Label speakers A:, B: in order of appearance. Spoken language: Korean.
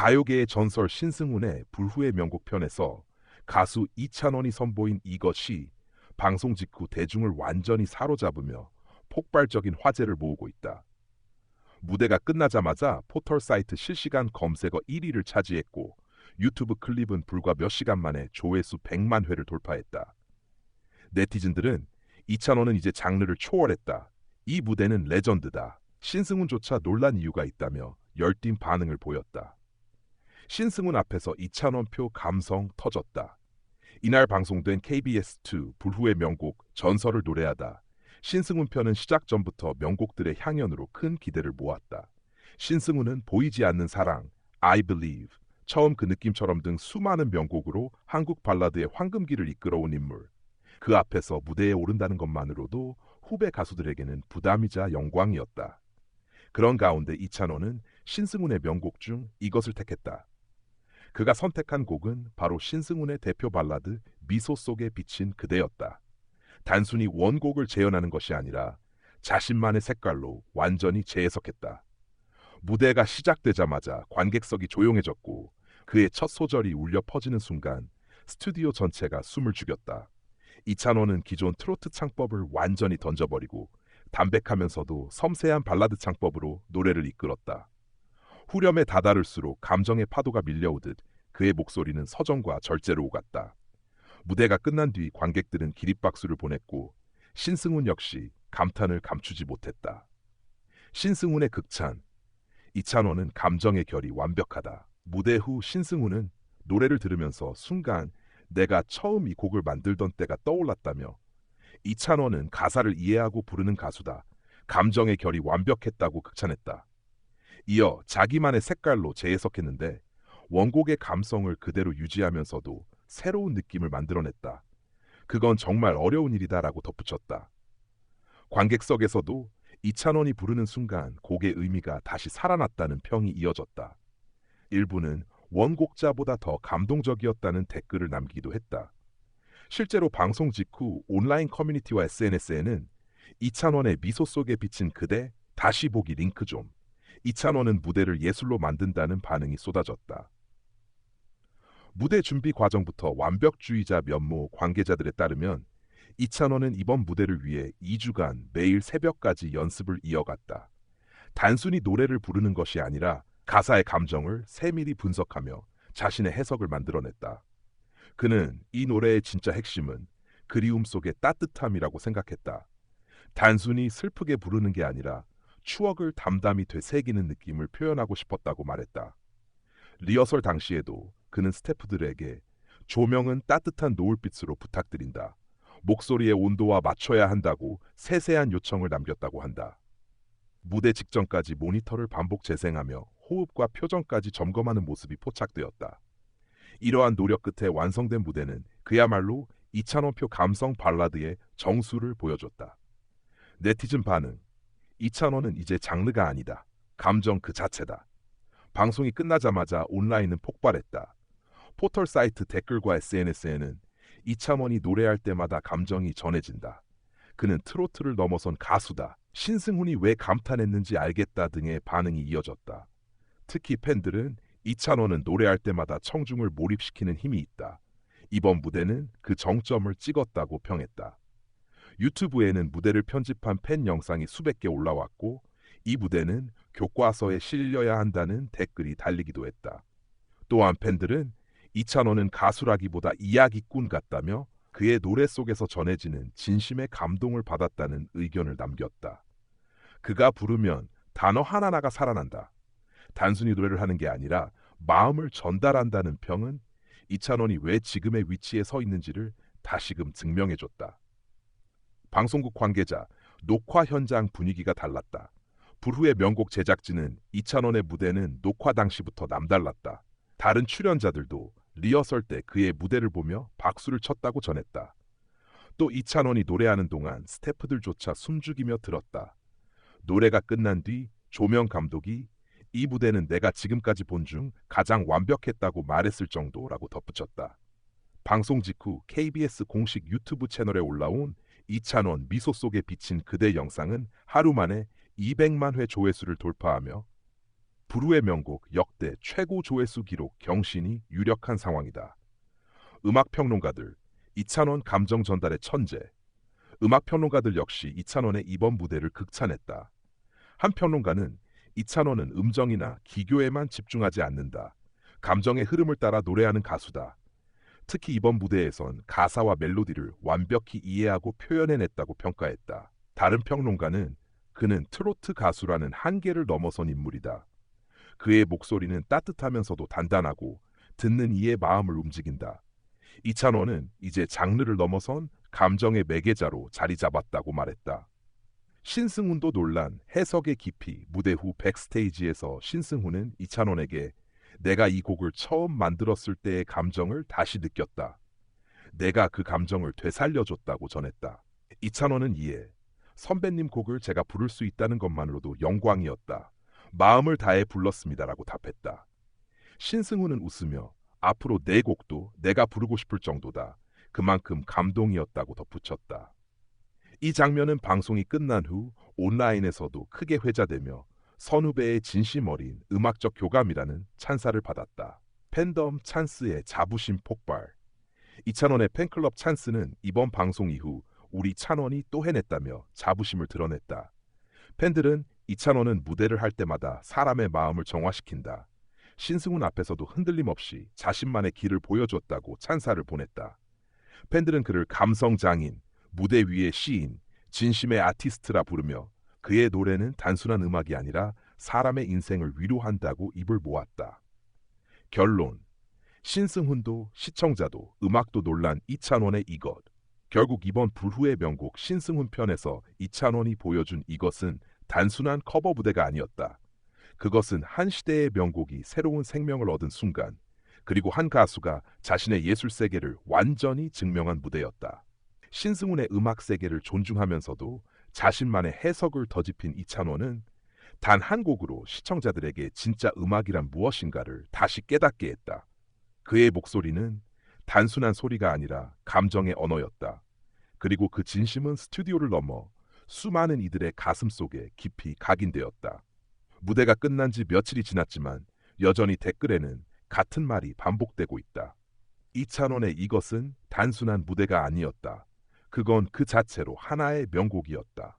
A: 가요계의 전설 신승훈의 불후의 명곡 편에서 가수 이찬원이 선보인 이것이 방송 직후 대중을 완전히 사로잡으며 폭발적인 화제를 모으고 있다. 무대가 끝나자마자 포털 사이트 실시간 검색어 1위를 차지했고 유튜브 클립은 불과 몇 시간 만에 조회수 100만 회를 돌파했다. 네티즌들은 이찬원은 이제 장르를 초월했다. 이 무대는 레전드다. 신승훈조차 놀란 이유가 있다며 열띤 반응을 보였다. 신승훈 앞에서 이찬원표 감성 터졌다. 이날 방송된 KBS2 불후의 명곡 전설을 노래하다. 신승훈 편은 시작 전부터 명곡들의 향연으로 큰 기대를 모았다. 신승훈은 보이지 않는 사랑, I Believe, 처음 그 느낌처럼 등 수많은 명곡으로 한국 발라드의 황금기를 이끌어온 인물. 그 앞에서 무대에 오른다는 것만으로도 후배 가수들에게는 부담이자 영광이었다. 그런 가운데 이찬원은 신승훈의 명곡 중 이것을 택했다. 그가 선택한 곡은 바로 신승훈의 대표 발라드 미소 속에 비친 그대였다. 단순히 원곡을 재현하는 것이 아니라 자신만의 색깔로 완전히 재해석했다. 무대가 시작되자마자 관객석이 조용해졌고 그의 첫 소절이 울려 퍼지는 순간 스튜디오 전체가 숨을 죽였다. 이찬원은 기존 트로트 창법을 완전히 던져버리고 담백하면서도 섬세한 발라드 창법으로 노래를 이끌었다. 후렴에 다다를수록 감정의 파도가 밀려오듯 그의 목소리는 서정과 절제로 오갔다. 무대가 끝난 뒤 관객들은 기립박수를 보냈고 신승훈 역시 감탄을 감추지 못했다. 신승훈의 극찬, 이찬원은 감정의 결이 완벽하다. 무대 후 신승훈은 노래를 들으면서 순간 내가 처음 이 곡을 만들던 때가 떠올랐다며 이찬원은 가사를 이해하고 부르는 가수다. 감정의 결이 완벽했다고 극찬했다. 이어 자기만의 색깔로 재해석했는데 원곡의 감성을 그대로 유지하면서도 새로운 느낌을 만들어냈다. 그건 정말 어려운 일이다라고 덧붙였다. 관객석에서도 이찬원이 부르는 순간 곡의 의미가 다시 살아났다는 평이 이어졌다. 일부는 원곡자보다 더 감동적이었다는 댓글을 남기기도 했다. 실제로 방송 직후 온라인 커뮤니티와 SNS에는 이찬원의 미소 속에 비친 그대 다시 보기 링크 좀, 이찬원은 무대를 예술로 만든다는 반응이 쏟아졌다. 무대 준비 과정부터 완벽주의자 면모 관계자들에 따르면 이찬원은 이번 무대를 위해 2주간 매일 새벽까지 연습을 이어갔다. 단순히 노래를 부르는 것이 아니라 가사의 감정을 세밀히 분석하며 자신의 해석을 만들어냈다. 그는 이 노래의 진짜 핵심은 그리움 속의 따뜻함이라고 생각했다. 단순히 슬프게 부르는 게 아니라 추억을 담담히 되새기는 느낌을 표현하고 싶었다고 말했다. 리허설 당시에도 그는 스태프들에게 조명은 따뜻한 노을빛으로 부탁드린다. 목소리의 온도와 맞춰야 한다고 세세한 요청을 남겼다고 한다. 무대 직전까지 모니터를 반복 재생하며 호흡과 표정까지 점검하는 모습이 포착되었다. 이러한 노력 끝에 완성된 무대는 그야말로 이찬원표 감성 발라드의 정수를 보여줬다. 네티즌 반응, 이찬원은 이제 장르가 아니다. 감정 그 자체다. 방송이 끝나자마자 온라인은 폭발했다. 포털 사이트 댓글과 SNS에는 이찬원이 노래할 때마다 감정이 전해진다. 그는 트로트를 넘어선 가수다. 신승훈이 왜 감탄했는지 알겠다 등의 반응이 이어졌다. 특히 팬들은 이찬원은 노래할 때마다 청중을 몰입시키는 힘이 있다. 이번 무대는 그 정점을 찍었다고 평했다. 유튜브에는 무대를 편집한 팬 영상이 수백 개 올라왔고 이 무대는 교과서에 실려야 한다는 댓글이 달리기도 했다. 또한 팬들은 이찬원은 가수라기보다 이야기꾼 같다며 그의 노래 속에서 전해지는 진심의 감동을 받았다는 의견을 남겼다. 그가 부르면 단어 하나하나가 살아난다. 단순히 노래를 하는 게 아니라 마음을 전달한다는 평은 이찬원이 왜 지금의 위치에 서 있는지를 다시금 증명해줬다. 방송국 관계자, 녹화 현장 분위기가 달랐다. 불후의 명곡 제작진은 이찬원의 무대는 녹화 당시부터 남달랐다. 다른 출연자들도 리허설 때 그의 무대를 보며 박수를 쳤다고 전했다. 또 이찬원이 노래하는 동안 스태프들조차 숨죽이며 들었다. 노래가 끝난 뒤 조명 감독이 이 무대는 내가 지금까지 본 중 가장 완벽했다고 말했을 정도라고 덧붙였다. 방송 직후 KBS 공식 유튜브 채널에 올라온 이찬원 미소 속에 비친 그대 영상은 하루 만에 200만 회 조회수를 돌파하며 불후의 명곡 역대 최고 조회수 기록 경신이 유력한 상황이다. 음악 평론가들, 이찬원 감정 전달의 천재. 음악 평론가들 역시 이찬원의 이번 무대를 극찬했다. 한 평론가는 이찬원은 음정이나 기교에만 집중하지 않는다. 감정의 흐름을 따라 노래하는 가수다. 특히 이번 무대에선 가사와 멜로디를 완벽히 이해하고 표현해냈다고 평가했다. 다른 평론가는 그는 트로트 가수라는 한계를 넘어선 인물이다. 그의 목소리는 따뜻하면서도 단단하고 듣는 이의 마음을 움직인다. 이찬원은 이제 장르를 넘어선 감정의 매개자로 자리 잡았다고 말했다. 신승훈도 놀란 해석의 깊이. 무대 후 백스테이지에서 신승훈은 이찬원에게 내가 이 곡을 처음 만들었을 때의 감정을 다시 느꼈다. 내가 그 감정을 되살려줬다고 전했다. 이찬원은 이에 선배님 곡을 제가 부를 수 있다는 것만으로도 영광이었다. 마음을 다해 불렀습니다라고 답했다. 신승훈은 웃으며 앞으로 내 곡도 내가 부르고 싶을 정도다. 그만큼 감동이었다고 덧붙였다. 이 장면은 방송이 끝난 후 온라인에서도 크게 회자되며 선후배의 진심 어린 음악적 교감이라는 찬사를 받았다. 팬덤 찬스의 자부심 폭발. 이찬원의 팬클럽 찬스는 이번 방송 이후 우리 찬원이 또 해냈다며 자부심을 드러냈다. 팬들은 이찬원은 무대를 할 때마다 사람의 마음을 정화시킨다. 신승훈 앞에서도 흔들림 없이 자신만의 길을 보여줬다고 찬사를 보냈다. 팬들은 그를 감성 장인, 무대 위의 시인, 진심의 아티스트라 부르며 그의 노래는 단순한 음악이 아니라 사람의 인생을 위로한다고 입을 모았다. 결론. 신승훈도 시청자도 음악도 놀란 이찬원의 이것. 결국 이번 불후의 명곡 신승훈 편에서 이찬원이 보여준 이것은 단순한 커버 무대가 아니었다. 그것은 한 시대의 명곡이 새로운 생명을 얻은 순간, 그리고 한 가수가 자신의 예술 세계를 완전히 증명한 무대였다. 신승훈의 음악 세계를 존중하면서도 자신만의 해석을 더집힌 이찬원은 단 한 곡으로 시청자들에게 진짜 음악이란 무엇인가를 다시 깨닫게 했다. 그의 목소리는 단순한 소리가 아니라 감정의 언어였다. 그리고 그 진심은 스튜디오를 넘어 수많은 이들의 가슴 속에 깊이 각인되었다. 무대가 끝난 지 며칠이 지났지만 여전히 댓글에는 같은 말이 반복되고 있다. 이찬원의 이것은 단순한 무대가 아니었다. 그건 그 자체로 하나의 명곡이었다.